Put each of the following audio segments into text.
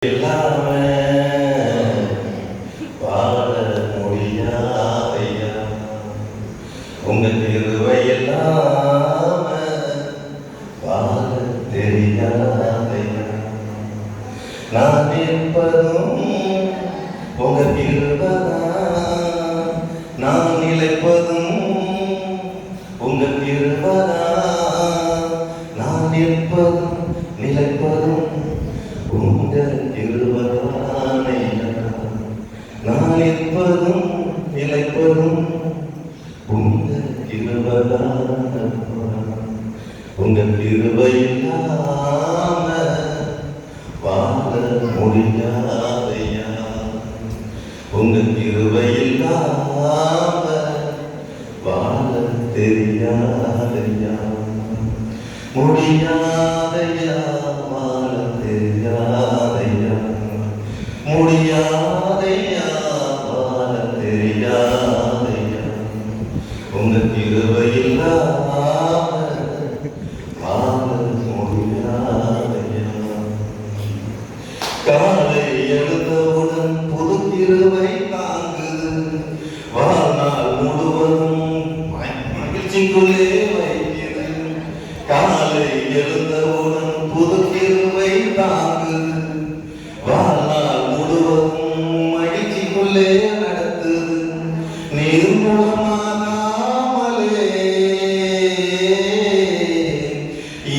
இல்லாம வாழ முடியாதையா, உங்க திருவை இல்லாம வாழ தெரியாதையா. நான் நிற்பதும் உங்க திருவதான், நான் நிலைப்பதும் உங்க திருவதான், நான் நிற்பதும் நிலைப்பதும் உங்க திருவதானையா. நான் நிற்பதும் நிலைப்பதும் உங்க திருவதான, உங்க கிருபை இல்லாம வாழ முடியாதையா, உங்க கிருபை இல்லாம வாழ தெரியாதையா. முடியாதையா வாழ தெரியாதையா, முடியாதையா வாழ தெரியாதையா, உங்க கிருபை இல்லாம வாழ முடியாதையா. காலை எழுந்தவுடன் புது கிருபை தாங்குது, வாழ்நாள் முழுவதும் மகிழ்ச்சிக்குள்ளே வைக்கிறது. காலை எழுந்தவுடன் புது கிருபை தாங்குது, வாழ்நாள் முழுவதும் மகிழ்ச்சிக்குள்ளே நடத்துது. நிர்மூலமாகாமலே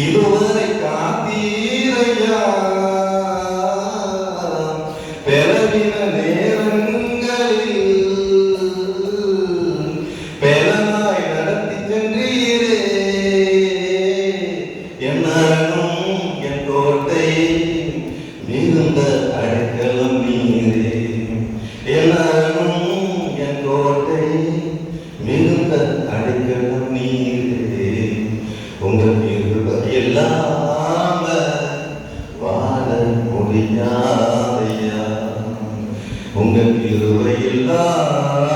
இதுவரை காத்தீரையா, பெறவின நேரங்களில் பெறனாய் நடத்தி சென்றீரே. என்னும் என் கோட்டை மிகுந்த அடைக்கலம் நீரே, என்னும் என் கோட்டை மிகுந்த அடைக்கலம் நீரே. உங்க கிருபை இல்லாம வாழ முடியாதையா, உங்க கிருபை இல்லாம